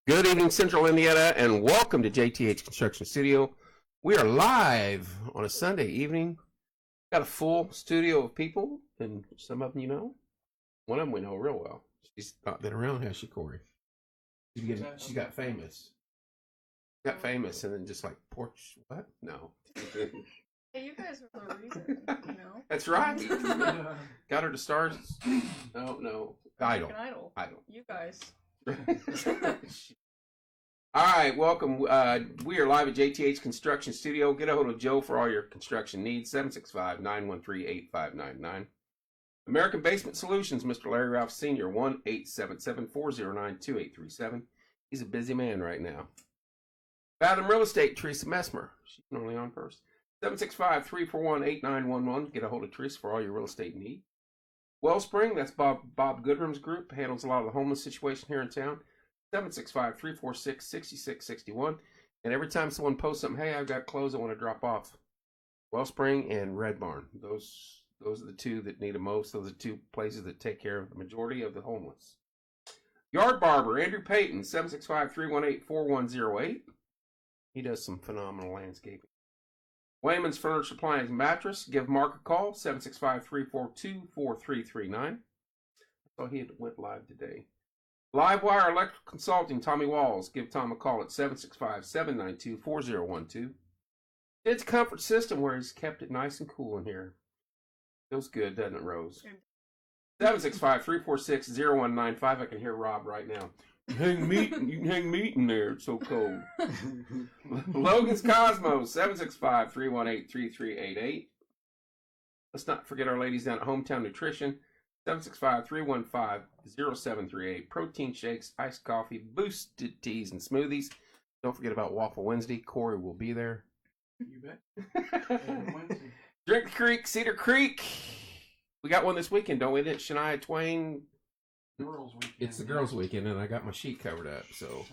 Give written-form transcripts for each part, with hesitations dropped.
Good evening, Central Indiana, and welcome to JTH Construction Studio. We are live on a Sunday evening. Got a full studio of people, and some of them you know. One of them we know real well. She's not been around, has she, Corey? She got famous. Got famous, and then just like porch. What? No. Hey, you guys are the reason, you know? That's right. Got her to stars. No. Idol. Idol. You guys. All right, welcome. We are live at JTH Construction Studio. Get a hold of Joe for all your construction needs. 765-913-8599. American Basement Solutions, Mr. Larry Ralph Sr., 1-877-409-2837. He's a busy man right now. Fathom Real Estate, Teresa Messmer. She's only on first. 765-341-8911. Get a hold of Teresa for all your real estate needs. Wellspring, that's Bob Goodrum's group, handles a lot of the homeless situation here in town. 765-346-6661. And every time someone posts something, hey, I've got clothes I want to drop off. Wellspring and Red Barn. Those are the two that need the most. Those are the two places that take care of the majority of the homeless. Yard Barber, Andrew Payton, 765-318-4108. He does some phenomenal landscaping. Wayman's Furniture Supply and Mattress. Give Mark a call, 765-342-4339. I saw he went live today. Livewire Electrical Consulting, Tommy Walls. Give Tom a call at 765-792-4012. It's Comfort System, where he's kept it nice and cool in here. Feels good, doesn't it, Rose? 765-346-0195. I can hear Rob right now. You can hang meat in there. It's so cold. Logan's Cosmos, 765-318-3388. Let's not forget our ladies down at Hometown Nutrition, 765-315-0738. Protein shakes, iced coffee, boosted teas, and smoothies. Don't forget about Waffle Wednesday. Corey will be there. You bet. Drink Creek, Cedar Creek. We got one this weekend, don't we? It's Shania Twain. Girls weekend. It's the girls' weekend, and I got my sheet covered up. So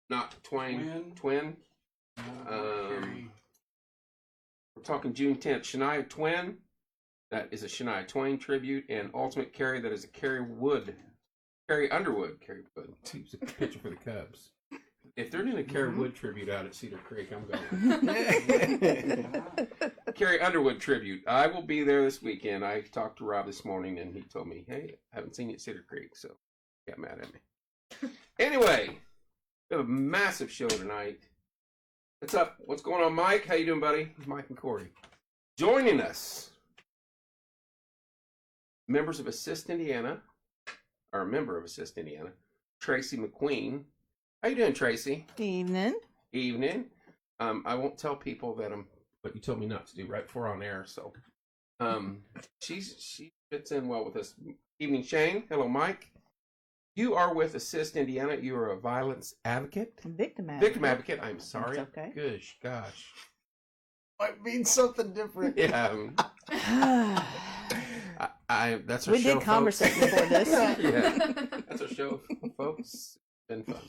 not Twain. Twin. We're talking June 10th. Shania Twain. That is a Shania Twain tribute, and Ultimate Carrie. That is a Carrie Underwood. Carrie Wood. It's a picture for the Cubs. If they're doing a Carrie Wood tribute out at Cedar Creek, I'm going. Carrie Underwood tribute. I will be there this weekend. I talked to Rob this morning, and he told me, hey, I haven't seen you at Cedar Creek, so he got mad at me. Anyway, we have a massive show tonight. What's up? What's going on, Mike? How you doing, buddy? Mike and Corey. Joining us, members of Assist Indiana, or a member of Assist Indiana, Tracy McQueen. How you doing, Tracy? Evening. I won't tell people that what you told me not to do right before on air. So, she fits in well with us. Evening, Shane. Hello, Mike. You are with Assist Indiana. You are a violence advocate. Victim advocate. I'm sorry. That's okay. Gosh. Might mean something different. Yeah. That's our we show. We did conversate before this. Yeah. That's our show, folks. Been fun.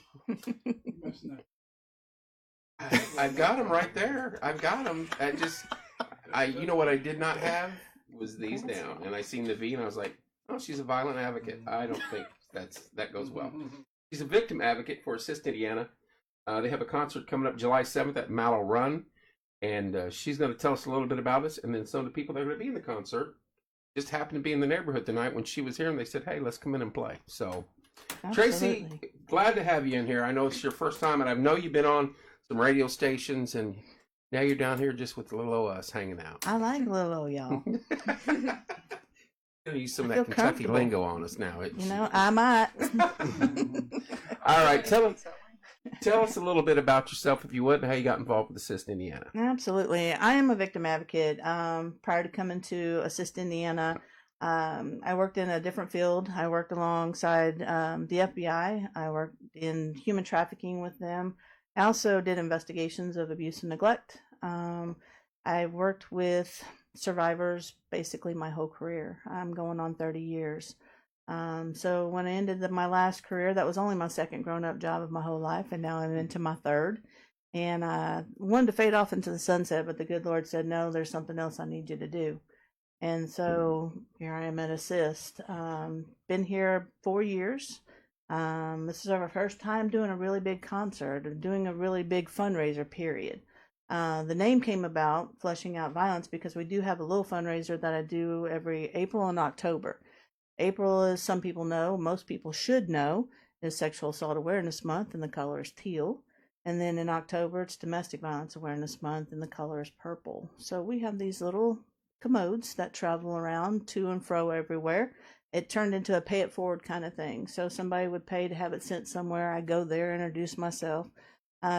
I've got them right there. I've got them. You know what I did not have was these down. And I seen the V and I was like, oh, she's a violent advocate. I don't think that goes well. She's a victim advocate for Assist Indiana. They have a concert coming up July 7th at Mallow Run. And she's going to tell us a little bit about this. And then some of the people that are going to be in the concert just happened to be in the neighborhood tonight when she was here. And they said, hey, let's come in and play. So, Absolutely. Tracy, glad to have you in here. I know it's your first time, and I know you've been on some radio stations, and now you're down here just with the little us hanging out. I like little y'all. Gonna use some of that Kentucky lingo on us now. I might. All right, tell us a little bit about yourself, if you would, and how you got involved with Assist Indiana. Absolutely. I am a victim advocate. Prior to coming to Assist Indiana, I worked in a different field. I worked alongside the FBI. I worked in human trafficking with them. I also did investigations of abuse and neglect. I worked with survivors basically my whole career. I'm going on 30 years. So when I ended my last career, that was only my second grown-up job of my whole life, and now I'm into my third. And I wanted to fade off into the sunset, but the good Lord said, no, there's something else I need you to do. And so here I am at Assist. Been here 4 years. This is our first time doing a really big concert or doing a really big fundraiser, period. The name came about, Flushing Out Violence, because we do have a little fundraiser that I do every April and October. April, as some people know, most people should know, is Sexual Assault Awareness Month, and the color is teal. And then in October, it's Domestic Violence Awareness Month, and the color is purple. So we have these little commodes that travel around to and fro everywhere. It turned into a pay it forward kind of thing. So somebody would pay to have it sent somewhere. I go there, introduce myself.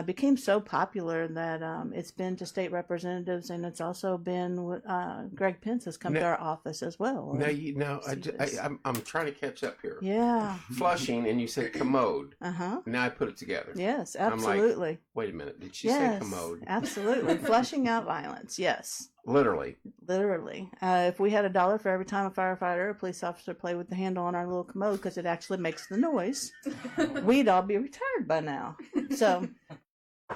Became so popular that it's been to state representatives, and it's also been Greg Pence has come to our office as well. I'm trying to catch up here. Yeah. Flushing, and you said commode. Uh-huh. Now I put it together. Yes, I'm absolutely. like, wait a minute. Did she say commode? Absolutely. Flushing out violence. Yes. Literally. Literally. If we had $1 for every time a firefighter or a police officer played with the handle on our little commode because it actually makes the noise, we'd all be retired by now. So,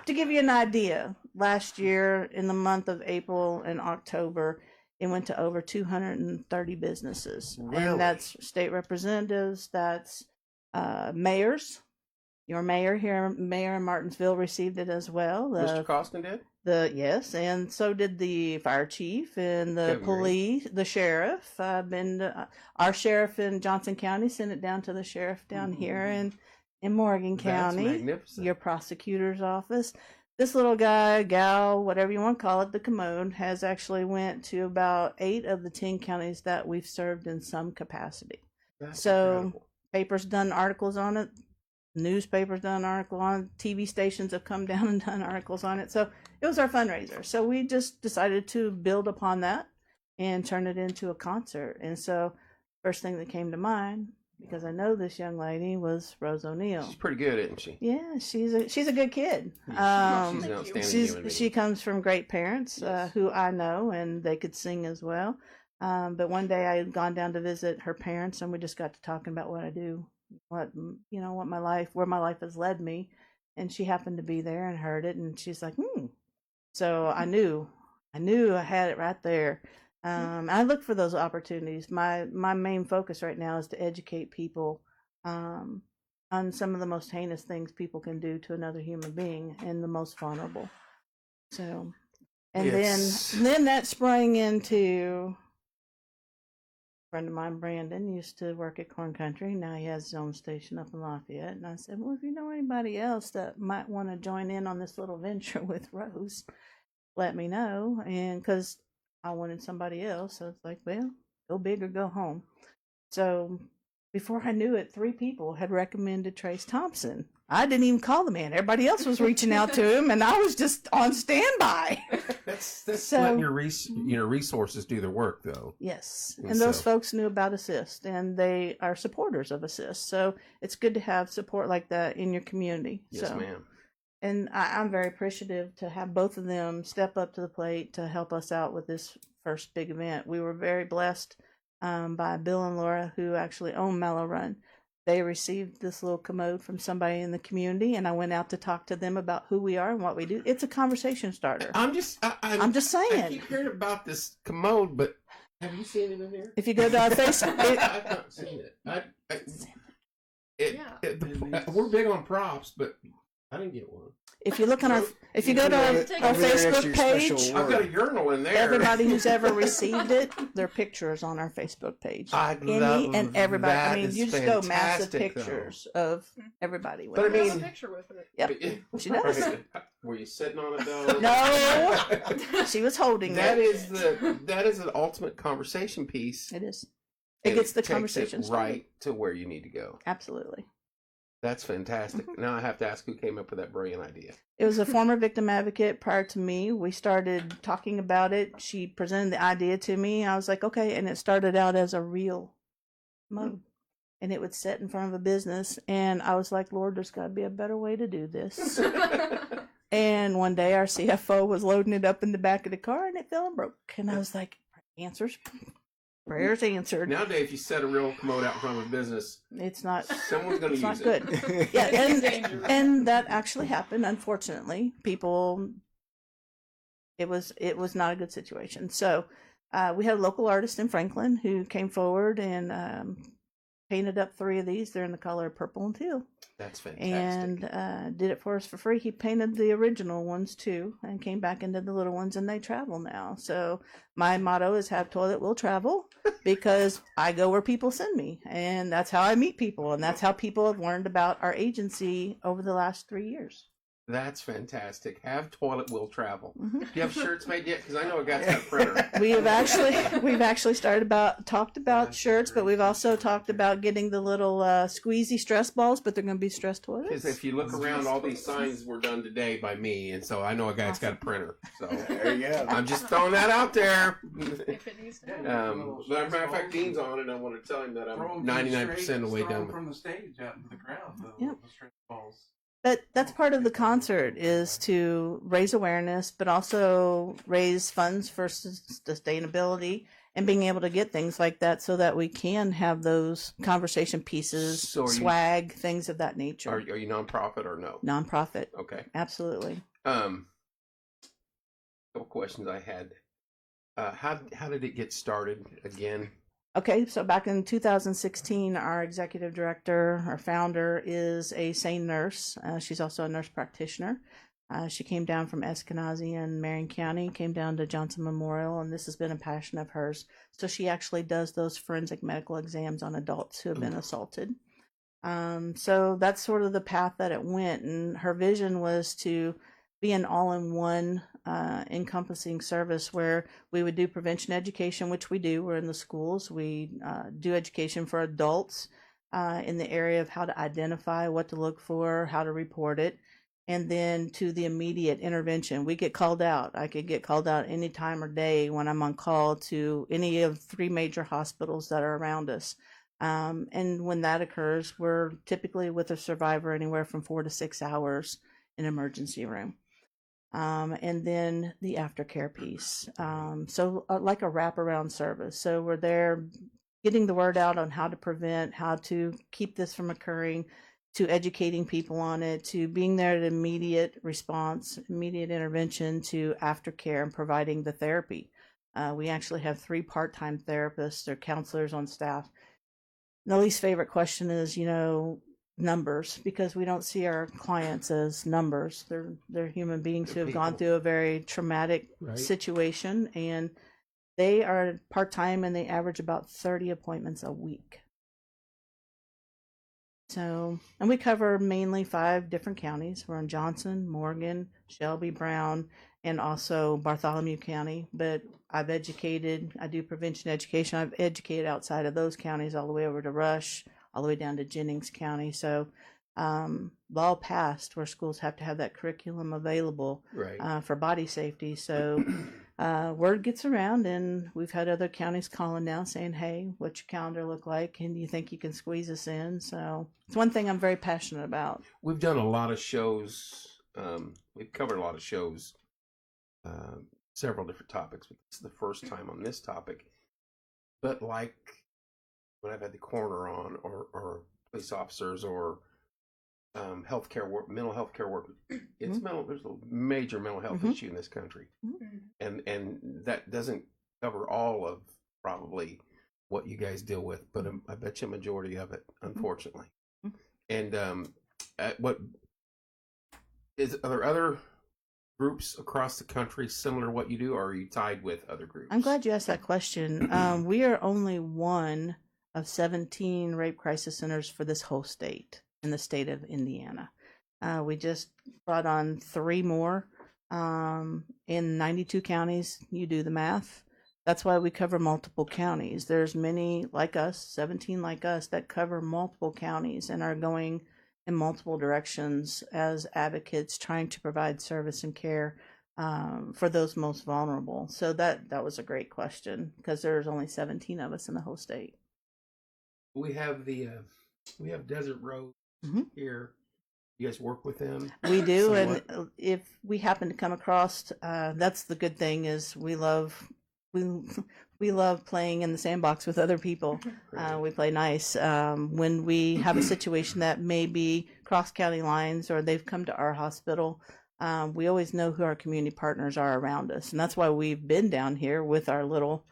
to give you an idea, last year in the month of April and October, it went to over 230 businesses. Really? And that's state representatives, that's mayors. Your mayor here, Mayor in Martinsville, received it as well. Mr. Costin did? Yes, and so did the fire chief and the police, the sheriff. I've been our sheriff in Johnson County sent it down to the sheriff down here in Morgan County. That's magnificent. Your prosecutor's office. This little guy, gal, whatever you want to call it, the commode, has actually went to about 8 of the 10 counties that we've served in some capacity. That's so incredible. Papers done articles on it. Newspapers done an article on it. TV stations have come down and done articles on it. So it was our fundraiser. So we just decided to build upon that and turn it into a concert. And so first thing that came to mind, because I know this young lady, was Rose O'Neill. She's pretty good, isn't she? Yeah, she's a good kid. She's an outstanding human being. She comes from great parents who I know, and they could sing as well. But one day I had gone down to visit her parents, and we just got to talking about what I do, where my life has led me. And she happened to be there and heard it, and she's like, So I knew I had it right there. I look for those opportunities. My main focus right now is to educate people on some of the most heinous things people can do to another human being and the most vulnerable. So, and then that sprang into a friend of mine, Brandon, used to work at Corn Country. Now he has his own station up in Lafayette. And I said, well, if you know anybody else that might want to join in on this little venture with Rose, let me know. And because I wanted somebody else, so it's like, well, go big or go home. So before I knew it, 3 people had recommended Trace Thompson. I didn't even call the man. Everybody else was reaching out to him, and I was just on standby. That's So- letting your resources do their work, though. Yes, And and those so- folks knew about Assist, and they are supporters of Assist. So it's good to have support like that in your community. Yes, so, ma'am. And I'm very appreciative to have both of them step up to the plate to help us out with this first big event. We were very blessed by Bill and Laura, who actually own Mallow Run. They received this little commode from somebody in the community, and I went out to talk to them about who we are and what we do. It's a conversation starter. I'm just saying. I keep hearing about this commode, but have you seen it in here? If you go to our Facebook, I've not seen it. We're big on props, but I didn't get one. if you look on our, if you go to our Over there next to Facebook your page, special I've got a urinal in there. everybody who's ever received it, their picture is on our Facebook page. Any and everybody. I mean, you just go massive pictures of everybody. With But I it. mean- Have a picture with it. Yep, she does. Were you sitting on it though? No. She was holding That it. is an ultimate conversation piece. It is. It and gets the takes conversation it started. right to where you need to go. Absolutely. That's fantastic. Now I have to ask who came up with that brilliant idea. It was a former victim advocate prior to me. We started talking about it. She presented the idea to me. I was like, okay. And it started out as a real mode. And it would sit in front of a business. And I was like, Lord, there's got to be a better way to do this. And one day our CFO was loading it up in the back of the car and it fell and broke. And I was like, answers. Prayers answered. Nowadays, if you set a real commode out in front of a business, It's not. someone's going to It's use not it. good. Yeah, It's dangerous. and that actually happened. Unfortunately, people. It was not a good situation. So, we had a local artist in Franklin who came forward and painted up 3 of these. They're in the color purple and teal. That's fantastic. And did it for us for free. He painted the original ones too, and came back and did the little ones, and they travel now. So my motto is have toilet will travel, because I go where people send me, and that's how I meet people, and that's how people have learned about our agency over the last 3 years. That's fantastic. Have toilet will travel. Mhm. Do you have shirts made yet? Because I know a guy's got a printer. We've actually talked about That's shirts, but great. we've also talked about getting the little squeezy stress balls, but they're going to be stress toilets. Because if you look around, all these signs were done today by me, and so I know a guy's got a printer. So There you go. I'm just throwing that out there. If it needs to happen. But as a matter of fact, Dean's on, and I want to tell him that Throw 'em I'm from 99% of the way throw 'em done with from the stage out into the crowd. Yep. The stress balls. But that's part of the concert, is to raise awareness, but also raise funds for sustainability and being able to get things like that, so that we can have those conversation pieces, So are you- swag, things of that nature. Are you nonprofit or no? Nonprofit, Okay. absolutely. Couple questions I had. How did it get started again? Okay, so back in 2016, our executive director, our founder, is a SANE nurse. She's also a nurse practitioner. She came down from Eskenazi in Marion County, came down to Johnson Memorial, and this has been a passion of hers. So she actually does those forensic medical exams on adults who have been assaulted. So that's sort of the path that it went, and her vision was to be an all-in-one encompassing service where we would do prevention education, which we do. We're in the schools. We do education for adults in the area of how to identify, what to look for, how to report it, and then to the immediate intervention. We get called out. I could get called out any time or day when I'm on call to any of 3 major hospitals that are around us. And when that occurs, we're typically with a survivor anywhere from 4 to 6 hours in emergency room. And then the aftercare piece. So like a wraparound service. So we're there getting the word out on how to prevent, how to keep this from occurring, to educating people on it, to being there at immediate response, immediate intervention, to aftercare and providing the therapy. We actually have 3 part-time therapists or counselors on staff. The least favorite question is, numbers, because we don't see our clients as numbers. They're human beings who have gone People. through a very traumatic Right. situation, and they are part-time, and they average about 30 appointments a week. So, and we cover mainly 5 different counties. We're in Johnson, Morgan, Shelby, Brown, and also Bartholomew County. But I do prevention education. I've educated outside of those counties all the way over to Rush, all the way down to Jennings County. So, law passed where schools have to have that curriculum available Right. for body safety. So, word gets around, and we've had other counties calling now saying, "Hey, what's your calendar look like? And do you think you can squeeze us in?" So it's one thing I'm very passionate about. We've done a lot of shows. We've covered a lot of shows, several different topics. But this is the first time on this topic. But like when I've had the coroner on, or police officers, or healthcare work, mental health care work, it's mental. There's a major mental health issue in this country, and that doesn't cover all of probably what you guys deal with, but I bet you a majority of it, unfortunately. And what are there other groups across the country similar to what you do, or are you tied with other groups? I'm glad you asked that question. We are only one of 17 rape crisis centers for this whole state, in the state of Indiana. We just brought on 3 more in 92 counties. You do the math. That's why we cover multiple counties. There's many like us, 17 like us, that cover multiple counties and are going in multiple directions as advocates trying to provide service and care for those most vulnerable. So that was a great question, because there's only 17 of us in the whole state. We have Desert Road here. You guys work with them? We do, Somewhat. and if we happen to come across, that's the good thing, is we love playing in the sandbox with other people. We play nice. When we have a situation that may be cross county lines, or they've come to our hospital, we always know who our community partners are around us, and that's why we've been down here with our little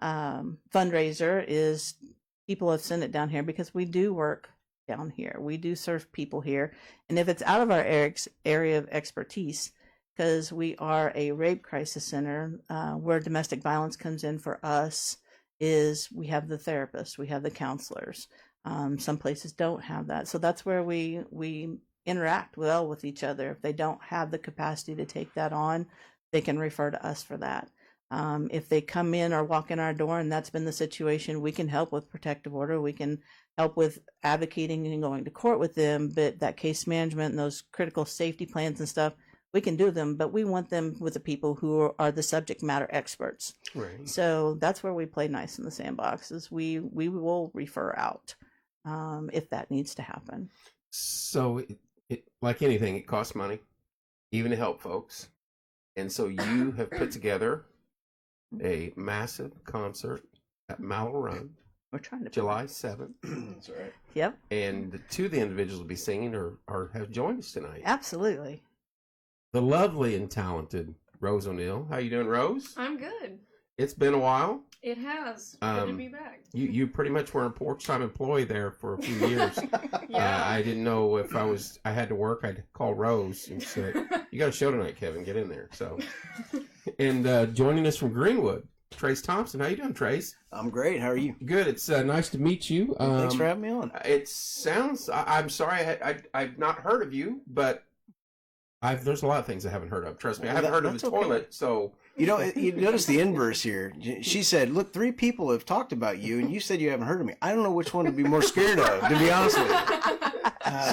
fundraiser, is people have sent it down here because we do work down here. We do serve people here. And if it's out of our area of expertise, because we are a rape crisis center, where domestic violence comes in for us is we have the therapists, we have the counselors. Some places don't have that. So that's where we interact well with each other. If they don't have the capacity to take that on, they can refer to us for that. If they come in or walk in our door and that's been the situation, we can help with protective order. We can help with advocating and going to court with them. But that case management and those critical safety plans and stuff, we can do them. But we want them with the people who are the subject matter experts. Right. So that's where we play nice in the sandbox. Is we will refer out if that needs to happen. So, it like anything, it costs money, even to help folks. And so you have put together a massive concert at Mallow Run, We're trying to July 7th. That's right. Yep, And the two of the individuals will be singing or have joined us tonight. absolutely. The lovely and talented Rose O'Neill. How you doing, Rose? I'm good. It's been a while. It has. Good to Um, be back. You pretty much were a porch-time employee there for a few years. Yeah. I didn't know if I had to work, I'd call Rose and say, "You got a show tonight, Kevin. Get in there." So, and joining us from Greenwood, Trace Thompson. How you doing, Trace? I'm great. How are you? Good. It's nice to meet you. Thanks for having me on. It sounds. I'm sorry. I've not heard of you, but there's a lot of things I haven't heard of. Trust me, I haven't heard of the That's okay. toilet. So You know, you notice the inverse here. She said, "Look, 3 people have talked about you, and you said you haven't heard of me. I don't know which one to be more scared of, to be honest with you."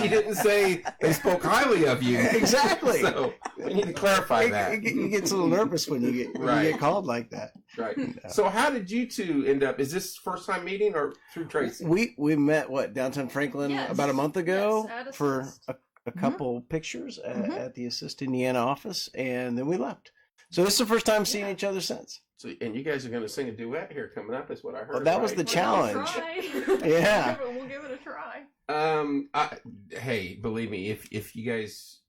she didn't say they spoke highly of you. Exactly. So we need to clarify that. You get a little nervous when you get called like that. Right. So how did you two end up? Is this first time meeting or through Tracy? We met downtown Franklin Yes. about a month ago Yes, at for Assist. a couple pictures at the Assist Indiana office, and then we left. So this is the first time seeing each other since. So, and you guys are going to sing a duet here coming up, is what I heard. Well, that was right? the challenge. We'll try. Yeah. We'll give it a try. Hey, believe me, if you guys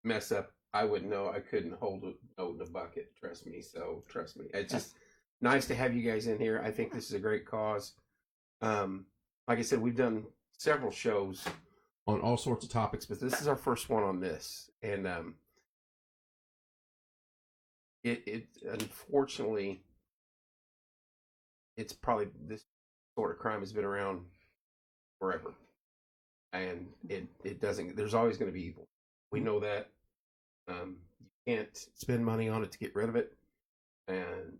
mess up, I wouldn't know. I couldn't hold a note in a bucket. Trust me. So trust me. It's just nice to have you guys in here. I think this is a great cause. Like I said, we've done several shows on all sorts of topics, but this is our first one on this, and it unfortunately, it's probably this sort of crime has been around forever, and it doesn't. There's always going to be evil. We know that. You can't spend money on it to get rid of it, and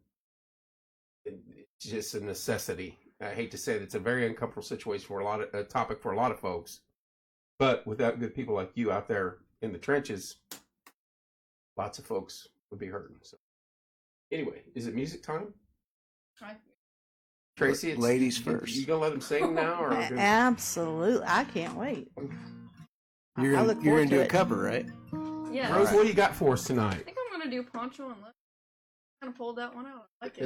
it's just a necessity. I hate to say it, it's a very uncomfortable situation for a topic for a lot of folks, but without good people like you out there in the trenches, lots of folks would be hurting. So, anyway, is it music time? Tracy, it's, Ladies first. You gonna let them sing now, or Absolutely, I can't wait. You're I look gonna forward do to a it. cover, right? Yeah. Rose, Alright. what do you got for us I tonight? think I'm gonna do Poncho and Lip. Kind of pulled that one out. I like it.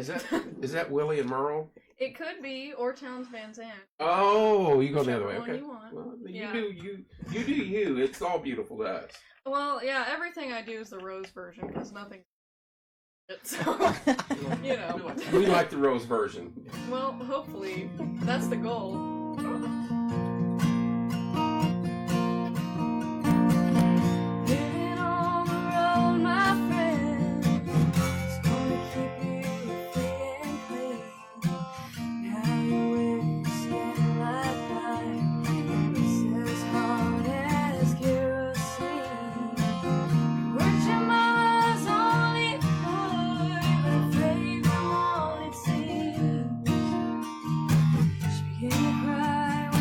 Is that Willie and Merle? It could be or Towns Van Zandt. Oh, you go the other way. Whichever one Okay. you want. Well, Yeah. you do you. It's all beautiful to us. Well, yeah, everything I do is the Rose version because nothing. So, you know. We like the Rose version. Well, hopefully, that's the goal. Living on the road, my friend, it's gonna keep you free and clean. Now you witness like life, it's as hard as kerosene. Worked your mama's only boy, but afraid of all it seems. She began to cry.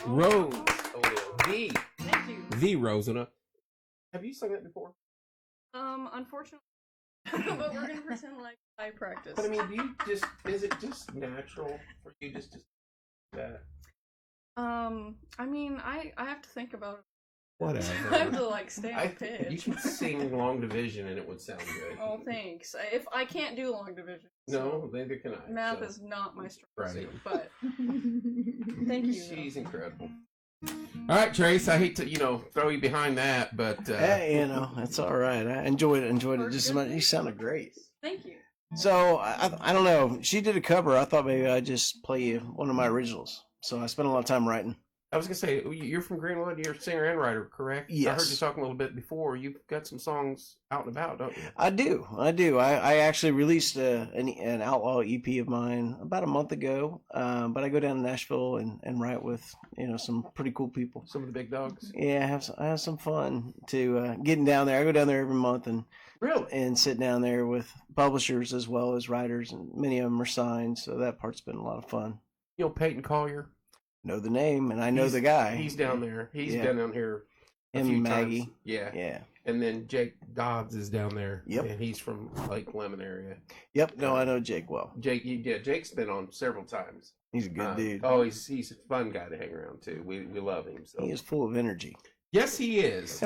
Rose O'Neill. Thank you. The Rose O'Neill. Have you sung that before? Unfortunately, but we're gonna pretend like I practice. But I mean, is it just natural for you just to do that? I mean, I have to think about it. Whatever. I have to like stay on You pitch. could sing long division and it would sound good. Oh, thanks. If I can't do long division, No, neither can I. math so. is not my strong Right. suit. But thank you. She's incredible. All right, Trace. I hate to, throw you behind that, but That's all right. I enjoyed it just as much. You sounded great. Thank you. So I don't know. She did a cover. I thought maybe I'd just play you one of my originals. So I spent a lot of time writing. I was gonna say you're from Greenwood. You're a singer and writer, correct? Yes. I heard you talking a little bit before. You've got some songs out and about, don't you? I do. I actually released an outlaw EP of mine about a month ago. But I go down to Nashville and write with some pretty cool people. Some of the big dogs. Yeah, I have some fun to getting down there. I go down there every month and sit down there with publishers as well as writers, and many of them are signed. So that part's been a lot of fun. You know Peyton Collier? Know the name, and I know the guy. He's down there. He's Yeah. been down here a Him few and Maggie. times. Yeah. Yeah. And then Jake Dodds is down there. Yep. And he's from Lake Lemon area. Yep. No, I know Jake well. Jake's been on several times. He's a good dude. Oh, he's a fun guy to hang around too. We love him. So He is full of energy. yes, he is.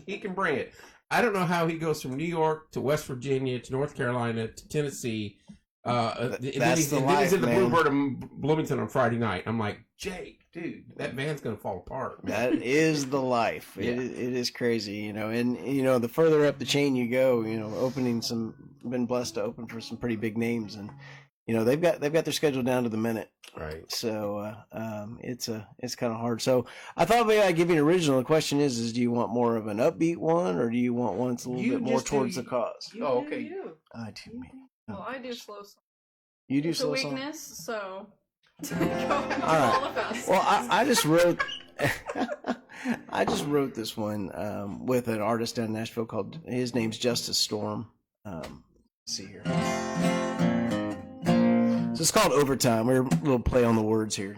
he can bring it. I don't know how he goes from New York to West Virginia to North Carolina to Tennessee. That's then the he's life, in the man. Bluebird in Bloomington on Friday night. I'm like, Jake, dude, that van's gonna fall apart. man." That is the life. Yeah. It is crazy, and the further up the chain you go, been blessed to open for some pretty big names, and they've got their schedule down to the minute. Right. So it's kind of hard. So I thought maybe I'd give you an original. The question is do you want more of an upbeat one, or do you want one that's a little You bit more just do towards the you. cause? Oh, okay. You. I do, man. Well, I do slow songs. You do It's a slow song? weakness, so go with All right. all the fast. Well, I just wrote. I just wrote this one with an artist down in Nashville called. His name's Justice Storm. Let's see here. So it's called Overtime. We're a little play on the words here.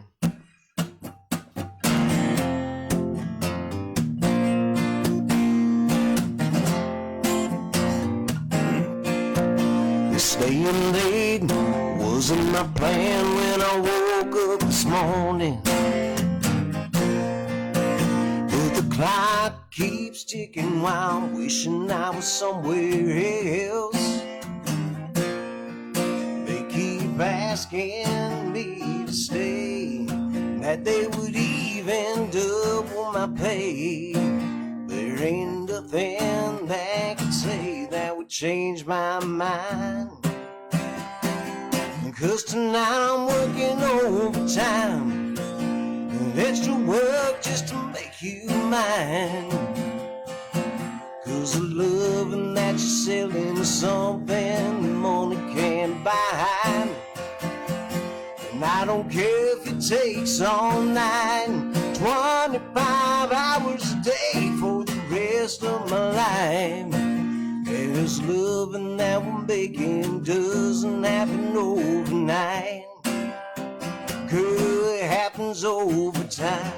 Staying late wasn't my plan when I woke up this morning. But the clock keeps ticking while I'm wishing I was somewhere else. They keep asking me to stay, that they would even double my pay. There ain't nothing that could say that would change my mind. 'Cause tonight I'm working overtime, and extra work just to make you mine. 'Cause the loving that you're selling is something money can't buy. And I don't care if it takes all night, 25 hours a day for the rest of my life. There's loving that we're making doesn't happen overnight. Girl, it happens over time.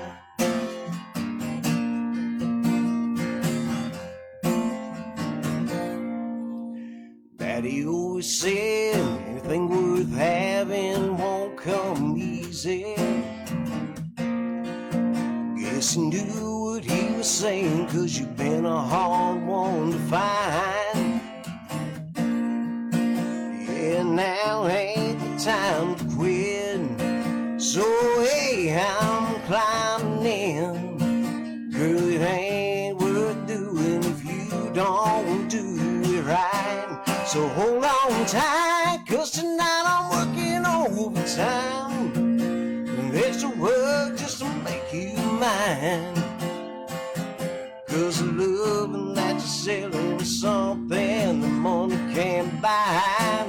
Daddy always said anything worth having won't come easy. Guess he knew what he was saying, 'cause you've been a hard one to find. Yeah, now ain't the time to quit. So hey, I'm climbing in. Girl, it ain't worth doing if you don't do it right. So hold on tight, 'cause tonight I'm working overtime. And extra work just to make you mine. 'Cause the loving that you're selling is something the money can't buy.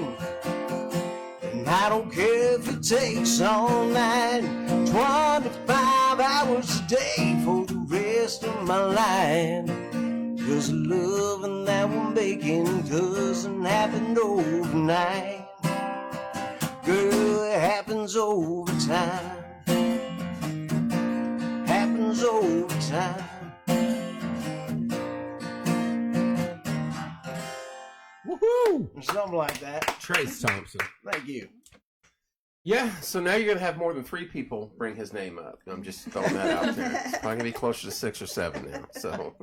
And I don't care if it takes all night, 25 hours a day for the rest of my life. 'Cause the loving that we're making doesn't happen overnight. Girl, it happens over time. was overtime. Woohoo! Or something like that. Trace Thompson. Thank you. Yeah, so now you're going to have more than 3 people bring his name up. I'm just throwing that out there. It's probably going to be closer to 6 or 7 now. So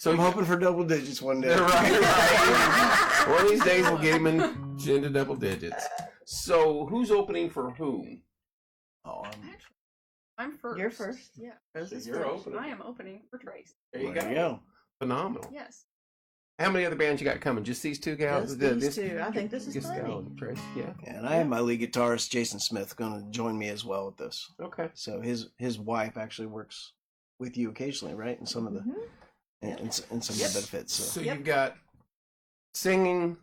I'm hoping for double digits one day. right. One of these days we'll get him into double digits. So who's opening for whom? Oh, I'm first. You're first. Yeah. Rose is You're first. opening. I am opening for Trace. There you there go. Phenomenal. Yes. How many other bands you got coming? Just these 2 gals? Just these 2. I think this is Just plenty. go, Trace. Yeah. And I have my lead guitarist Jason Smith going to join me as well with this. Okay. So his wife actually works with you occasionally, right? In some of the Mhm. in some of the benefits. So. So Yep. you've got singing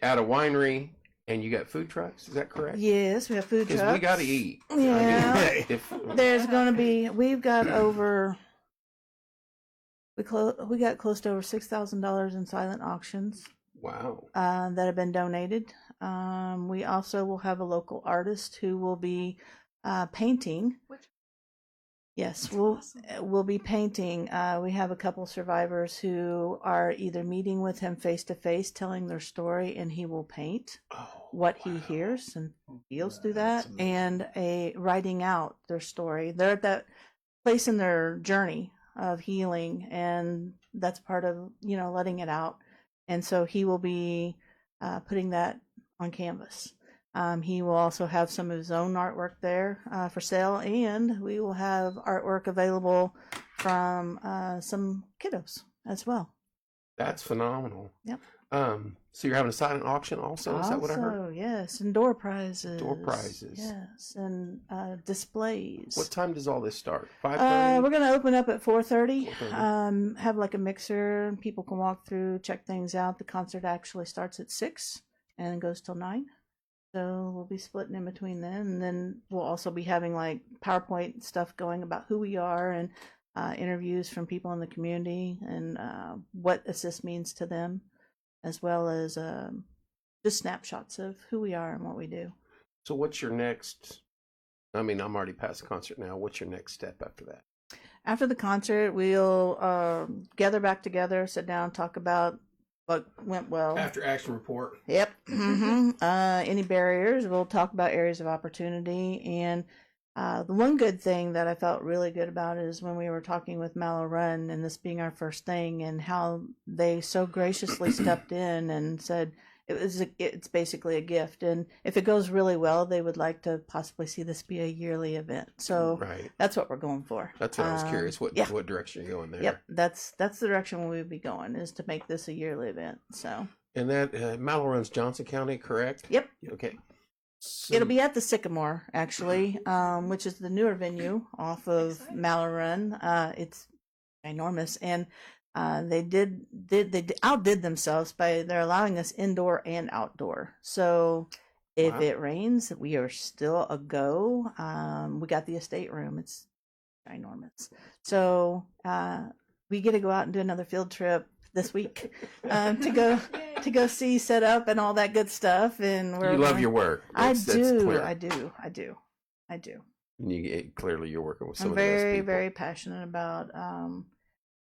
at a winery, and you got food trucks. Is that correct? Yes, we have food Because trucks. we got to eat. Yeah. I mean, if, There's going to be. We've got over. We got close to over $6,000 in silent auctions wow. that have been donated. We also will have a local artist who will be painting. Which Yes, awesome. we'll be painting. We have a couple survivors who are either meeting with him face to face, telling their story, and he will paint Oh, what he wow. hears and feels through That's that, amazing. and writing out their story. They're at that place in their journey of healing, and that's part of letting it out. And so he will be putting that on canvas. He will also have some of his own artwork there for sale, and we will have artwork available from some kiddos as well. That's phenomenal. Yep. So you're having a silent auction also? Is that what I heard? Also, yes, and door prizes. Door prizes. Yes, and displays. What time does all this start? 5:30? We're gonna open up at 4:30. 4:30. Have like a mixer, and people can walk through, check things out. The concert actually starts at 6 and goes till 9. So we'll be splitting in between then, and then we'll also be having like PowerPoint stuff going about who we are, and interviews from people in the community, and what Assist means to them, as well as just snapshots of who we are and what we do. So what's your next? I mean, I'm already past the concert now. What's your next step after that? After the concert, we'll gather back together, sit down, talk about what went well. After action report. Yep. Any barriers? We'll talk about areas of opportunity. And the one good thing that I felt really good about is when we were talking with Mallow Run, and this being our first thing, and how they so graciously stepped in and said it's basically a gift, and if it goes really well, they would like to possibly see this be a yearly event. So Right. that's what we're going for. That's what I was curious. What yeah. what direction you're going there? Yep, that's the direction we would be going, is to make this a yearly event. So And that Mallow runs Johnson County, correct? yep, Okay. So, it'll be at the Sycamore actually, which is the newer venue off of Exciting. Mallow Run. It's enormous, and they outdid themselves by they're allowing us indoor and outdoor. So if Wow. it rains, we are still a go. We got the estate room. It's ginormous. So we get to go out and do another field trip this week to go see set up and all that good stuff. And we're you love going- your work. I That's do. clear. I do. And clearly you're working with some I'm of the best very, people. very passionate about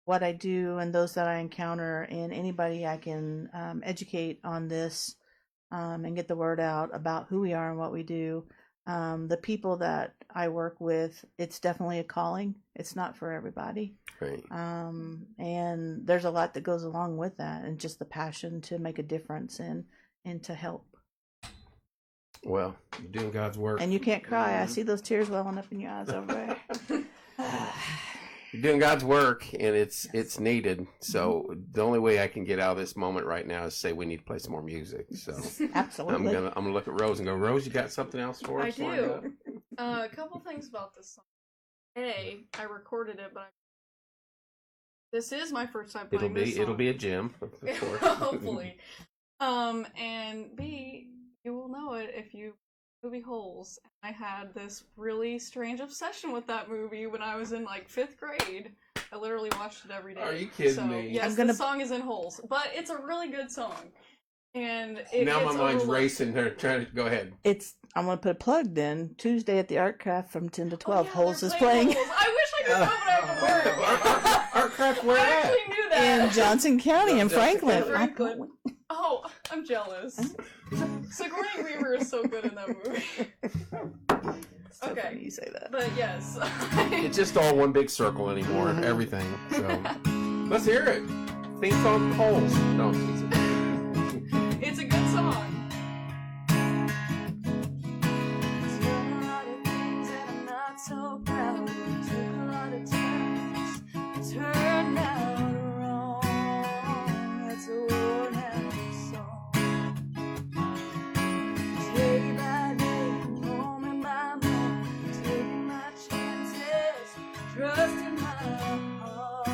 what I do and those that I encounter, and anybody I can educate on this and get the word out about who we are and what we do. The people that I work with, it's definitely a calling. It's not for everybody. Right. And there's a lot that goes along with that, and just the passion to make a difference and to help. Well, you're doing God's work. And you can't cry. I see those tears welling up in your eyes over there. You're doing God's work, and it's needed. So the only way I can get out of this moment right now is say we need to play some more music. So Absolutely. I'm gonna look at Rose and go, Rose, you got something else for I us? do. A couple things about this song. A, I recorded it, but this is my first time playing this song. It'll be a gem, of course. Hopefully. And B, you will know it if you movie Holes. I had this really strange obsession with that movie when I was in like 5th grade. I literally watched it every day. Are you kidding so, me? Yes, I'm gonna- the song is in Holes, but it's a really good song. And it Now my gets mind's overlooked. racing. They're trying to go ahead. I'm gonna put a plug then. Tuesday at the Art Craft from 10 to 12. Oh, yeah, Holes they're is playing. Holes. I wish I know, but I have to work. Art craft I where at? actually knew that. In Johnson County, in Johnson Franklin. County. Franklin. Oh, I'm jealous. Sigourney Weaver is so good in that movie. So Okay. funny you say that. But yes. It's just all one big circle anymore. Everything. So let's hear it. Theme song polls. No, Jesus. It's a good song. Done a lot of things that I'm not so proud of. Took a lot of turns that turned out wrong. That's a worn out song. Day by day, moment by moment, taking my chances, trusting my heart.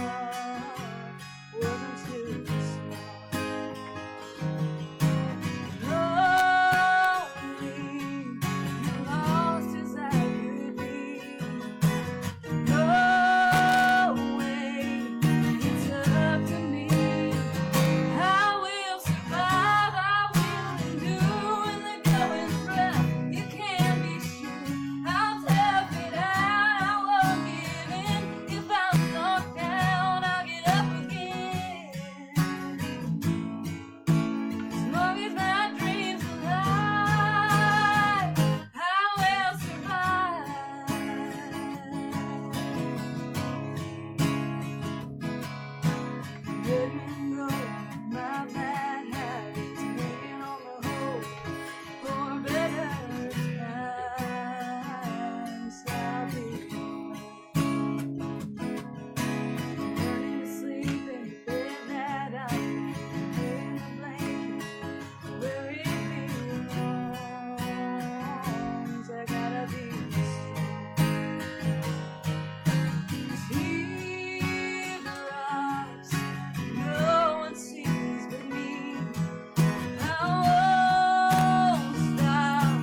Wasn't too smart. Lonely, lost as I could be. No way, it's up to me. I will survive, I will endure when the going's rough. You can be sure I'll tough it out. I won't give in. If I'm knocked down, I'll get up again. As long as my dreams alive, I will survive. Letting go of my bad habits, taking on the whole for better times. I'll be fine. Learning to sleep in the bed that I'm in, the blanket where it belongs. I gotta be teardrops, no one sees but me. I won't stop.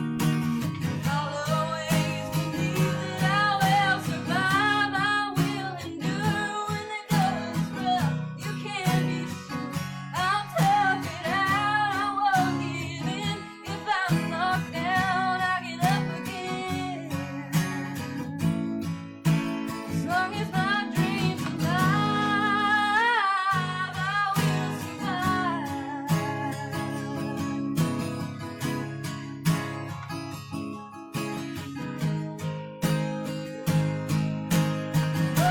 I'll always believe that I will survive. I will endure when the going's rough. You can be sure I'll tough it out. I won't give in. If I'm knocked down, I'll get up again. As long as my dreams alive, I will survive. Oh,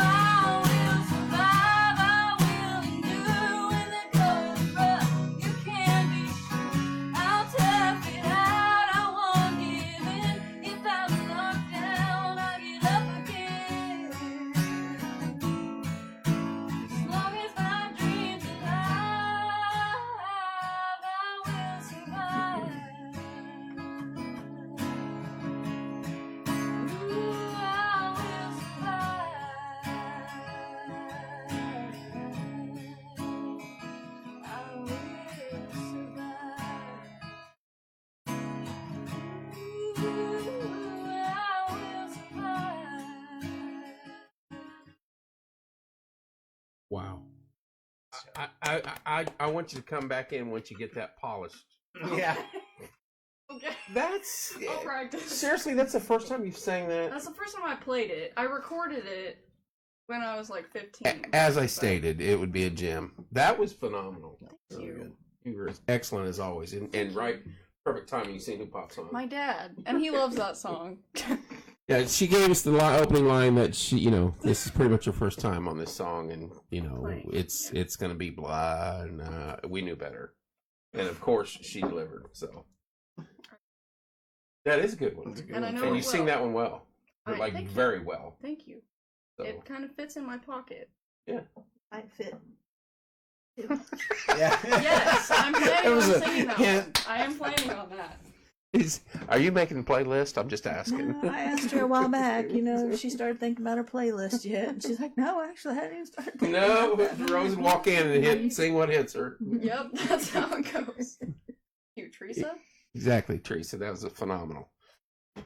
I will survive. I will endure when the going's rough. You can be sure I'll tough it out. I won't give in. If I'm knocked down, I'll get up again. As long as my dreams alive, I will survive. Ooh, I will survive. I will survive. Ooh, I will survive. Wow. I want you to come back in once you get that polished. Yeah. Okay. That's I'll practice. seriously. That's the first time you've sang that. That's the first time I played it. I recorded it when I was like 15. As I stated, it would be a gem. That was phenomenal. Thank you. You were excellent as always, and right, perfect timing. You sing Who Pops On. My dad, and he loves that song. Yeah, she gave us the opening line that this is pretty much her first time on this song, and Right. it's gonna be blah, and we knew better, and of course she delivered. So that is a good one, And I know and it you sing well. that one well, Thank you. very well. Thank you. So It kind of fits in my pocket. Might fit. Yeah. Yes, I'm It planning was on a singing that hint. one. I am planning on that. are you making the playlist? I'm just asking. No, I asked her a while back, if she started thinking about her playlist yet. And she's like, no, actually, I hadn't even started thinking No, about that. Rose would walk in and sing what hits her. Yep, that's how it goes. You, Teresa? Exactly, Teresa. That was a phenomenal.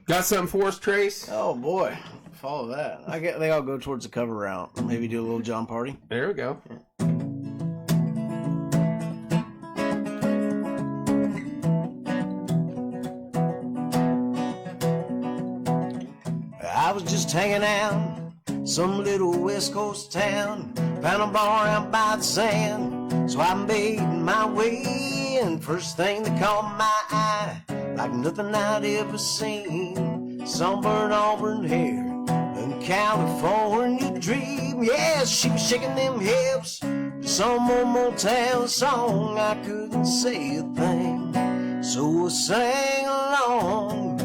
Got something for us, Trace? Oh boy, follow that. I get they all go towards the cover route. Maybe do a little John Party. There we go. I I was just hanging out, some little West Coast town. Found a bar out by the sand, so I made my way in. First thing that caught my eye, like nothing I'd ever seen. Sunburned auburn hair and California dream. Yeah, she was shaking them hips to some old Motown song. I couldn't say a thing, so I sang along.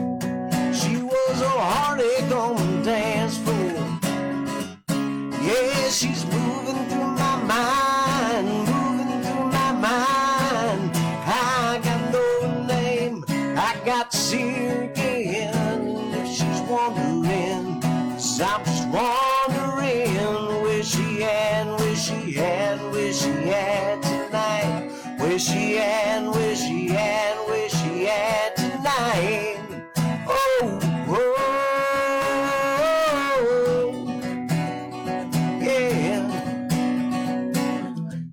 She was a heartache on the dance floor. Yeah, she's moving through my mind, moving through my mind. I got no name, I got to see her again. And if she's wondering, 'cause I'm just wondering where she at, where she at, where she at tonight. Where she at, where she at, where she at tonight. Oh, oh.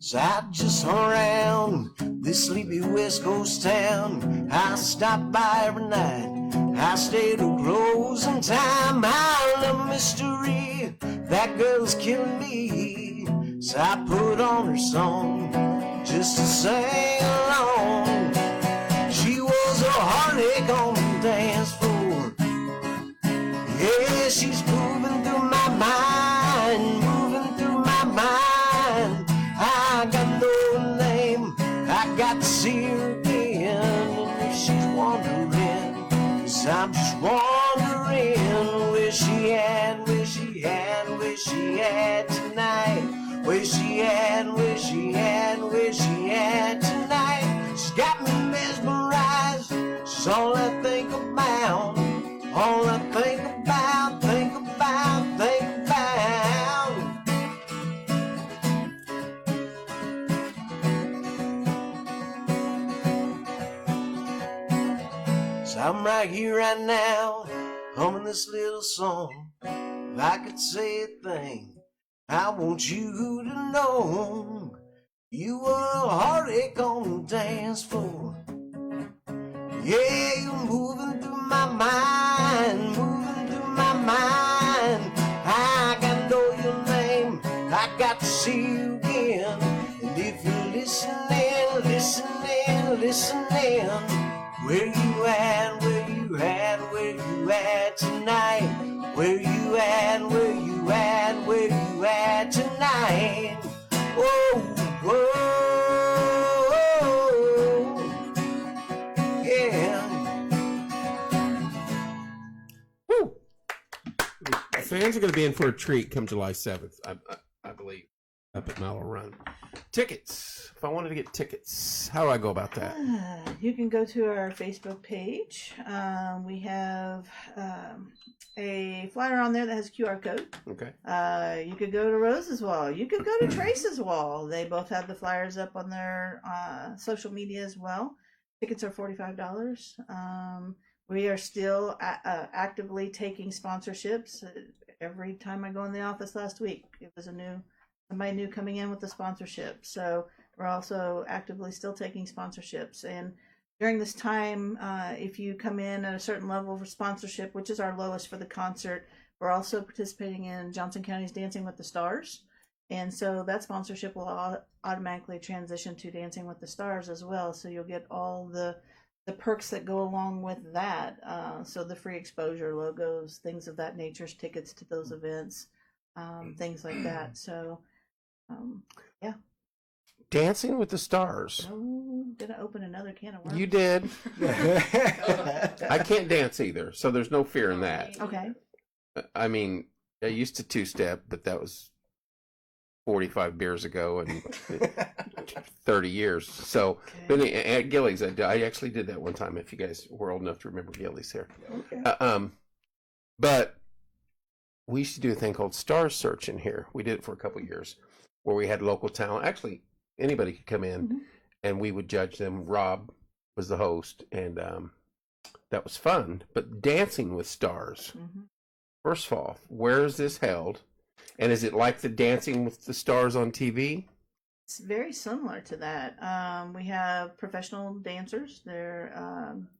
So I just hung around this sleepy West Coast town. I stopped by every night, I stayed till closing time. I love a mystery, that girl's killing me. So I put on her song just to sing along. She was a heartache on the dance floor. Yeah, she's moving through my mind, moving through my mind. I got no name, I got to see her again. And if she's wondering, 'cause I'm just wondering where she at, where she at, where she at tonight. Where she at, where she at, where she at tonight. She's got me mesmerized, she's all I think about. All I think about, think about, think about. So I'm right here, right now, humming this little song. If I could say a thing, I want you to know you were a heartache on the dance floor. Yeah, you're moving through my mind, moving through my mind. I gotta know your name, I got to see you again. And if you're listening, listening, listening, where you at, where you at, where you at tonight? Where you at, where you at, where you at tonight? Whoa, whoa, yeah. Woo! The fans are going to be in for a treat come July 7th, I believe, up at Mallow Run. Tickets. If I wanted to get tickets, how do I go about that? You can go to our Facebook page. We have a flyer on there that has a QR code. Okay. You could go to Rose's wall. You could go to Trace's wall. They both have the flyers up on their social media as well. Tickets are $45. We are still actively taking sponsorships. Every time I go in the office last week, it was somebody new coming in with a sponsorship. So we're also actively still taking sponsorships. And during this time, if you come in at a certain level for sponsorship, which is our lowest for the concert, we're also participating in Johnson County's Dancing with the Stars. And so that sponsorship will automatically transition to Dancing with the Stars as well. So you'll get all the perks that go along with that. So the free exposure, logos, things of that nature, tickets to those events, things like that. So, yeah. Dancing with the Stars. Oh, did I open another can of worms? You did. I can't dance either, so there's no fear in that. Okay. I mean, I used to two-step, but that was 45 beers ago and 30 years. So, but at Gillies, I actually did that one time, if you guys were old enough to remember Gillies here. Okay. But we used to do a thing called Star Search in here. We did it for a couple of years where we had local talent. Actually, anybody could come in and we would judge them. Rob was the host, and that was fun. But Dancing with Stars, first of all, where is this held? And is it like the Dancing with the Stars on TV? It's very similar to that. We have professional dancers. They're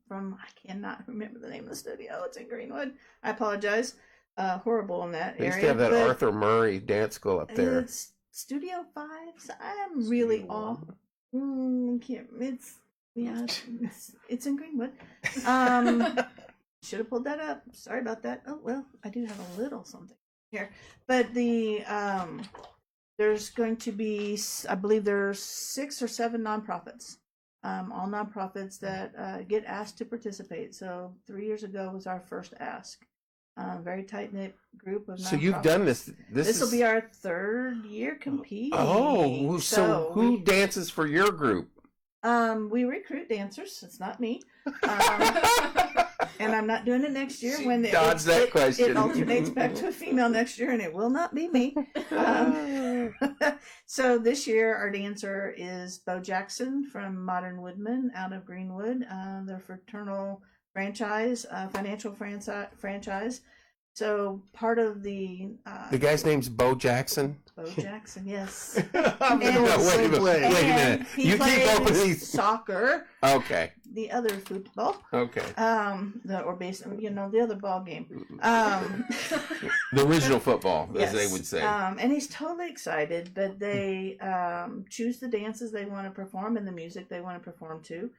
from, I cannot remember the name of the studio. It's in Greenwood. I apologize. horrible in that They area. used to have that but Arthur Murray dance school up there. It's Studio 5. So I'm really off. It's in Greenwood. Should have pulled that up. Sorry about that. Oh well, I do have a little something here. But there's going to be, I believe there's 6 or 7 nonprofits. All nonprofits that get asked to participate. So 3 years ago was our first ask. Very tight knit group of nonprofits. So you've done this. This will be our 3rd year competing. Oh, so who dances for your group? We recruit dancers. It's not me. And I'm not doing it next year. She When dodged that question. It alternates back to a female next year, and it will not be me. So this year, our dancer is Bo Jackson from Modern Woodman out of Greenwood. Their fraternal franchise, financial franchise. So part of the guy's name's Bo Jackson. Bo Jackson, yes. I'm And- going wait a same minute. way. Wait a minute. And he You keep plays opening these- soccer, Okay. the other football, Okay. or basically, the other ball game. The original football, as Yes. they would say. And he's totally excited, but they choose the dances they want to perform and the music they want to perform to.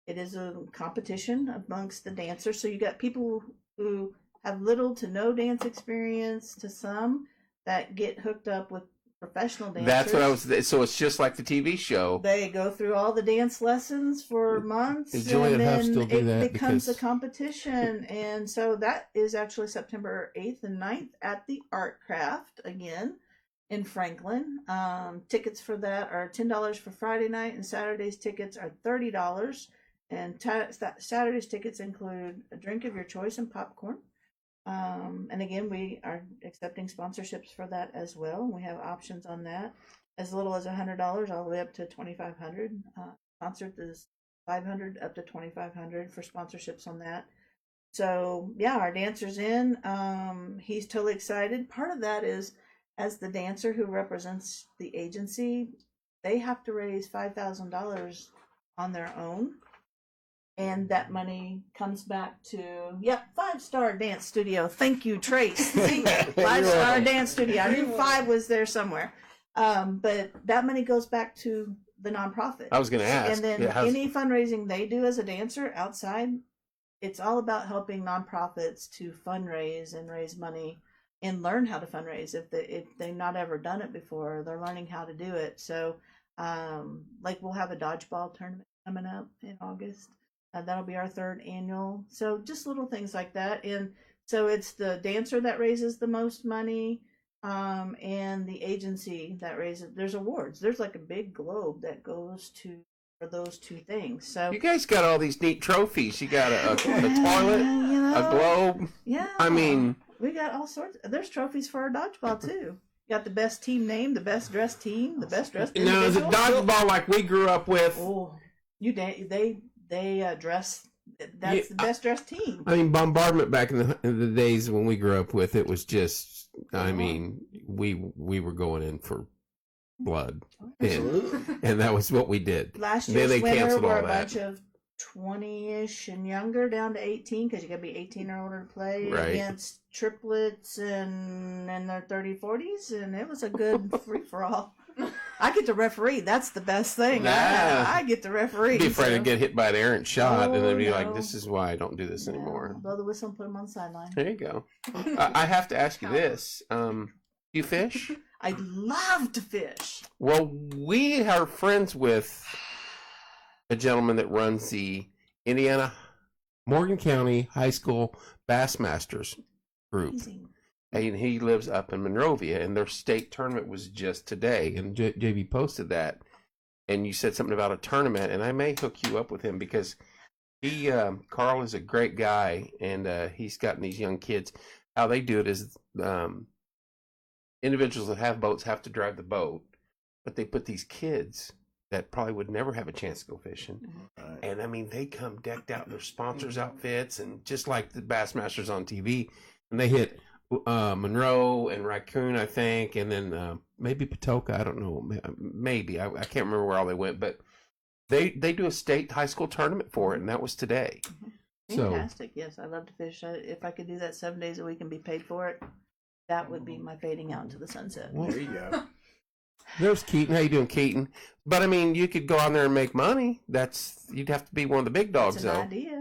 It is a competition amongst the dancers. So you got people who have little to no dance experience to some that get hooked up with professional dancers. That's what I was. So it's just like the TV show. They go through all the dance lessons for months, Is Julian and Huff then still do it that? becomes a Because- competition. And so that is actually September 8th and 9th at the Art Craft again in Franklin. Tickets for that are $10 for Friday night, and Saturday's tickets are $30. And Saturday's tickets include a drink of your choice and popcorn. And again, we are accepting sponsorships for that as well. We have options on that, as little as $100 all the way up to $2,500. Sponsored is $500 up to $2,500 for sponsorships on that. So yeah, our dancer's in. He's totally excited. Part of that is, as the dancer who represents the agency, they have to raise $5,000 on their own. And that money comes back to, 5-Star Dance Studio. Thank you, Trace. See, 5-Star Dance Studio. I knew 5 was there somewhere. But that money goes back to the nonprofit. I was going to ask. And then yeah, how's- any fundraising they do as a dancer outside, it's all about helping nonprofits to fundraise and raise money and learn how to fundraise. If they've not ever done it before, they're learning how to do it. So, we'll have a dodgeball tournament coming up in August. That'll be our 3rd annual. So just little things like that. And so it's the dancer that raises the most money, and the agency that raises. There's awards. There's like a big globe that goes for those 2 things. So you guys got all these neat trophies. You got a toilet, a globe. Yeah. I mean, we got all sorts. There's trophies for our dodgeball too. You got the best team name, the best dressed team, the best dressed no, is it individual. dodgeball like we grew up with? Oh, they dress. That's Yeah, the best dressed team. I mean, bombardment back in the days when we grew up with it was just. I mean, we were going in for blood, and that was what we did. Last Then year's they winner canceled were all a that. bunch of 20-ish and younger down to 18 because you got to be 18 or older to play Right. against triplets and in their 30s, 40s, and it was a good free for all. I get to referee. That's the best thing. Yeah. I get to referee. Be afraid to so- get hit by an errant shot, and Oh, then be like, no. "This is why I don't do this anymore." Blow the whistle and put them on the sideline. There you go. I have to ask you this: you fish? I'd love to fish. Well, we are friends with a gentleman that runs the Indiana Morgan County High School Bassmasters group. Amazing. And he lives up in Monrovia, and their state tournament was just today. And JB posted that, and you said something about a tournament, and I may hook you up with him because he, Carl, is a great guy, and he's gotten these young kids. How they do it is, individuals that have boats have to drive the boat, but they put these kids that probably would never have a chance to go fishing. Right. And I mean, they come decked out in their sponsors' outfits, and just like the Bassmasters on TV, and they hit Monroe and Raccoon, I think, and then maybe Patoka. I don't know. Maybe I can't remember where all they went, but they do a state high school tournament for it, and that was today. So Fantastic. Yes, I love to fish. If I could do that 7 days a week and be paid for it, that would be my fading out into the sunset. There you go. there's Keaton. How you doing, Keaton? But I mean, you could go out there and make money. You'd have to be one of the big dogs, It's an though. idea.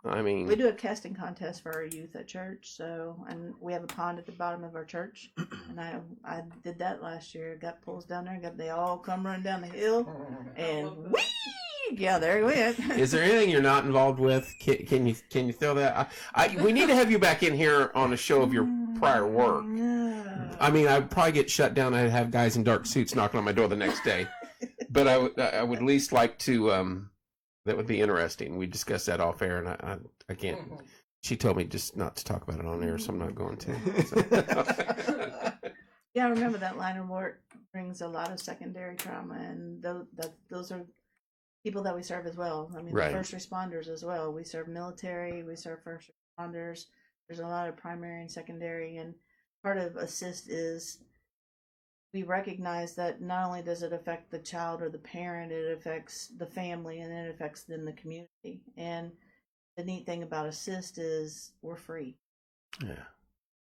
I mean, We do a casting contest for our youth at church, and we have a pond at the bottom of our church, and I did that last year. Got pulls down there, they all come running down the hill, and whee! Yeah, there we went. is there anything you're not involved with? Can you throw that? We need to have you back in here on a show of your prior work. I mean, I'd probably get shut down. I'd have guys in dark suits knocking on my door the next day. But I would at least like to. That would be interesting. We discussed that off air, and I can't. She told me just not to talk about it on air, so I'm not going to. So. Yeah, I remember that line of work brings a lot of secondary trauma, and those are people that we serve as well. I mean, Right. first responders as well. We serve military, we serve first responders. There's a lot of primary and secondary, and part of assist is we recognize that not only does it affect the child or the parent, it affects the family, and it affects then the community. And the neat thing about assist is we're free. Yeah.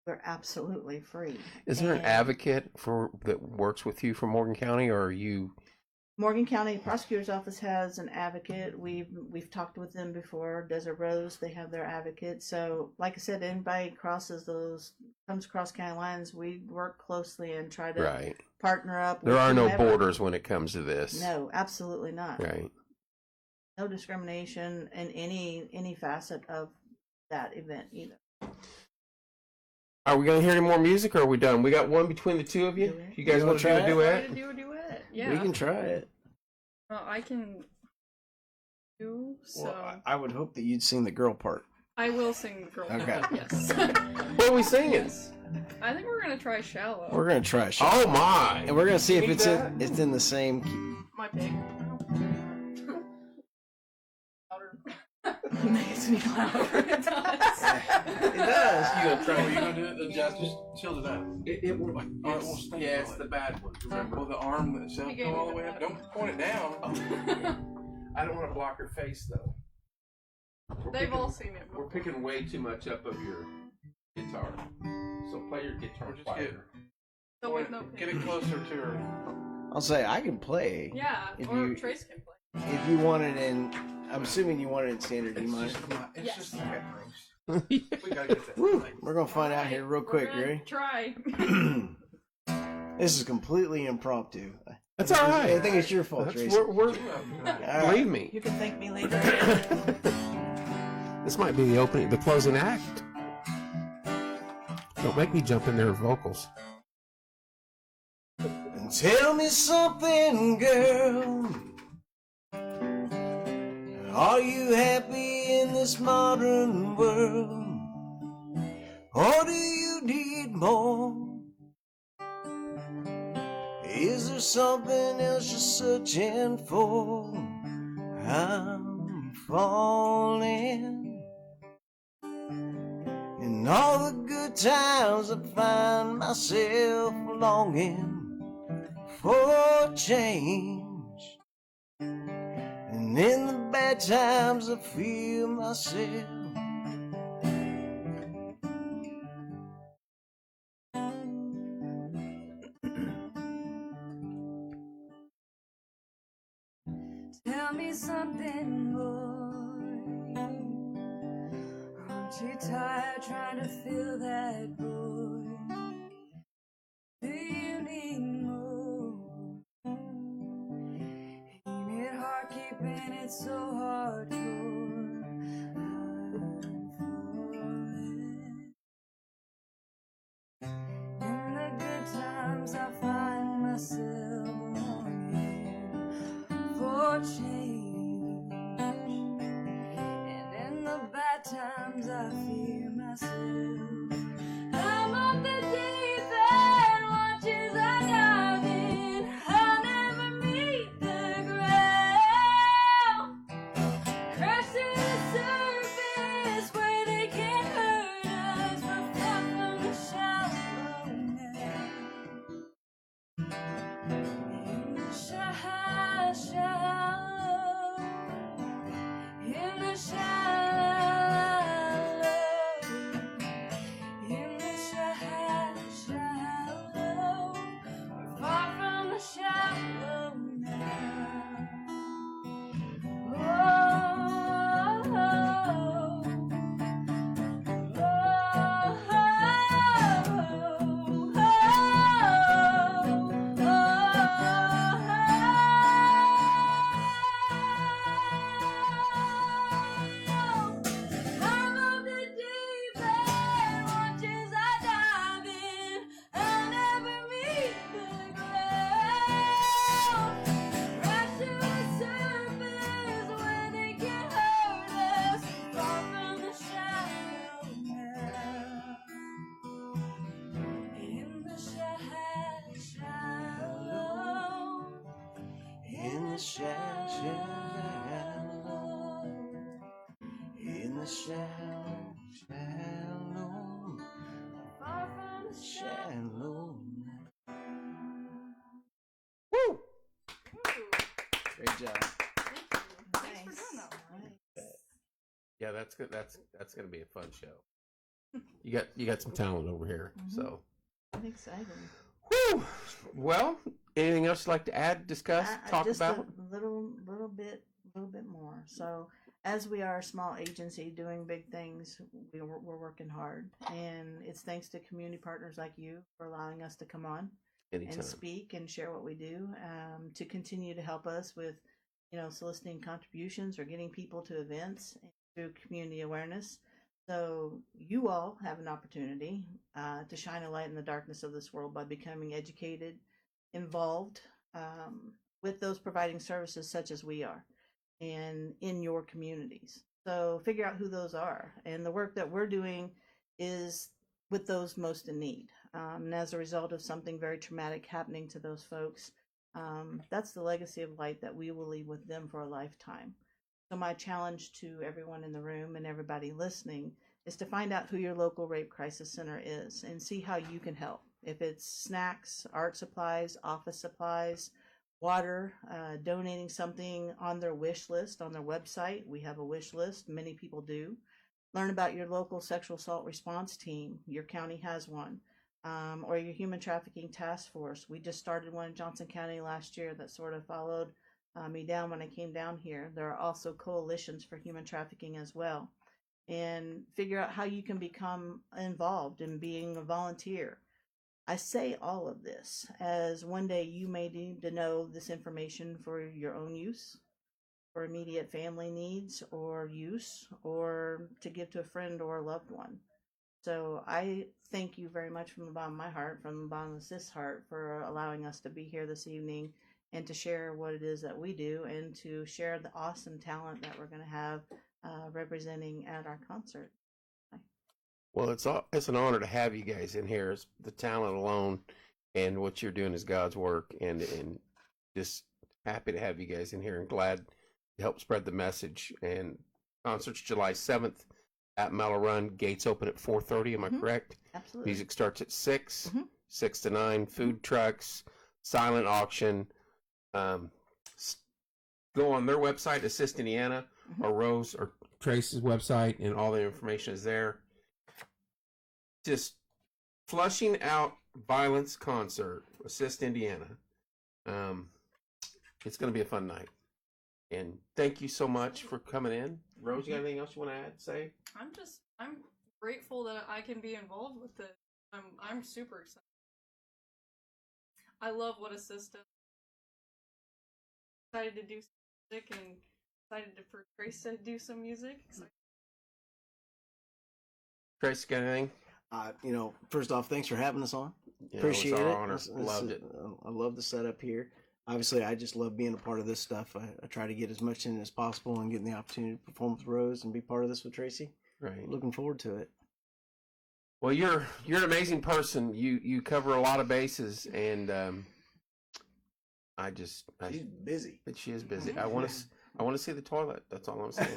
We're absolutely free. Is there an And advocate that works with you from Morgan County, or are you? Morgan County Prosecutor's Office has an advocate. We've talked with them before. Desert Rose, they have their advocate. So, like I said, anybody comes across county lines, we work closely and try to Right. partner up. There with are no whomever. borders when it comes to this. No, absolutely not. Right. No discrimination in any facet of that event either. Are we going to hear any more music, or are we done? We got one between the two of you. Duet. You guys You want to do wanna a try it? Try duet? to do a duet. Yeah. We can try it. Well, I can do so. Well, I would hope that you'd sing the girl part. I will sing the girl Okay. part, yes. What are we singing? I think we're gonna try "Shallow." We're gonna try it. Oh my! And we're gonna see if Need it's that? it's in the same key. My pig. Makes me louder. It does. It does. You gonna try? You gonna do it? Then just tilt it up. It will. Like, or it won't stay Yeah, it's on the it. bad one. Remember? Will the arm itself He gave go me all the the way up? bad Don't point it down. I don't want to block her face though. They've all seen it We're before. picking way too much up of your guitar. So play your guitar Or just quieter. So with no Get pig. it closer to her. I'll say I can play. Yeah, If or you- Trace can play. If you want it in, I'm assuming you want it in standard. Do you It's mind? just my, it's Yes. just the head roast. We gotta get that. Woo, thing. we're gonna find out here real quick. We're You gonna ready? Try. This is completely impromptu. That's all right. I think it's your fault, That's- Tracy. we're- You have to- All right. believe me. You can thank me later. This might be the closing act. Don't make me jump in their vocals. And tell me something, girl. Are you happy in this modern world? Or do you need more? Is there something else you're searching for? I'm falling. In all the good times I find myself longing for change. And in the bad times I feel myself Tell me something, boy. Aren't you tired trying to fill that void? Do you need more? Ain't it hard keeping it so hardcore? I'm falling. In the good times I find myself longing for change, and in the bad times I fear myself. I'm up the deep end, watch as I dive in. I'll never meet the ground. Crash to the surface where they can't hurt us. We're far from the shallow now. In the shallow. shallow, in the shallow, Far from the shallow. Woo! Ooh, Great job. thanks for doing that one. Yeah, that's good. That's gonna be a fun show. You got some talent over here. So, I'm excited. whew. Well, anything else you'd like to add, discuss, talk just about? a little bit more. So, as we are a small agency doing big things, we're working hard, and it's thanks to community partners like you for allowing us to come on Anytime. and speak and share what we do, to continue to help us with, soliciting contributions or getting people to events through community awareness. So you all have an opportunity to shine a light in the darkness of this world by becoming educated, involved with those providing services such as we are, and in your communities. So figure out who those are, and the work that we're doing is with those most in need. And as a result of something very traumatic happening to those folks, that's the legacy of light that we will leave with them for a lifetime. So my challenge to everyone in the room and everybody listening is to find out who your local rape crisis center is and see how you can help. If it's snacks, art supplies, office supplies, water, donating something on their wish list on their website. We have a wish list. Many people do. Learn about your local sexual assault response team. Your county has one. Or your human trafficking task force. We just started one in Johnson County last year that sort of followed me down when I came down here. There are also coalitions for human trafficking as well. And figure out how you can become involved in being a volunteer. I say all of this as one day you may need to know this information for your own use, for immediate family needs or use, or to give to a friend or a loved one. So I thank you very much from the bottom of my heart, from the bottom of Sis' heart, for allowing us to be here this evening and to share what it is that we do and to share the awesome talent that we're going to have representing at our concert. Well, it's an honor to have you guys in here. It's the talent alone, and what you're doing is God's work, and just happy to have you guys in here, and glad to help spread the message. And concert's July 7th at Mellow Run. Gates open at 4:30. Am I correct? Absolutely. Music starts at 6, Mhm. 6 to 9. Food trucks, silent auction. Go on their website, Assist Indiana, or Rose or Trace's website, and all the information is there. Just Flushing Out Violence concert, Assist Indiana. It's going to be a fun night. And thank you so much for coming in. Rose, you got anything else you want to add? Say? I'm grateful that I can be involved with it. I'm super excited. I love what Assist does. Excited to do some music and excited for Trace to do some music. Trace, got anything? First off, thanks for having us on. Yeah, Appreciate it was our it. honor. Loved it. I love the setup here. Obviously, I just love being a part of this stuff. I try to get as much in as possible and getting the opportunity to perform with Rose and be part of this with Tracy. Right. Looking forward to it. Well, you're an amazing person. You cover a lot of bases, and She's busy. she is busy. I want to see the toilet. That's all I'm saying.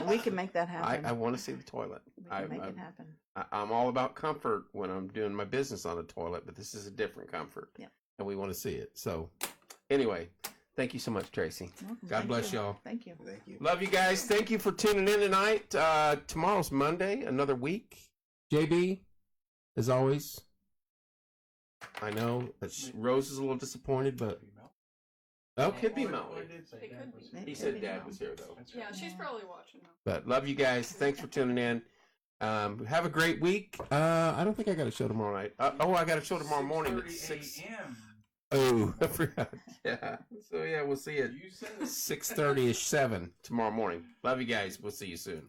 We can make that happen. I want to see the toilet. We can make it happen. I'm all about comfort when I'm doing my business on the toilet, but this is a different comfort. Yeah. And we want to see it. So, anyway, thank you so much, Tracy. Welcome. God Thank bless you. y'all. Thank you. Thank you. Love you guys. Thank you for tuning in tonight. Tomorrow's Monday, another week. JB, as always. I know Rose is a little disappointed, but could be Melanie. It could be. He said Dad was here though. Yeah, she's probably watching now. But love you guys. Thanks for tuning in. Have a great week. I don't think I got a show tomorrow night. I got a show tomorrow morning at 6 a.m. Oh, I forgot. Yeah. So yeah, we'll see you at 6:30ish, 7 tomorrow morning. Love you guys. We'll see you soon.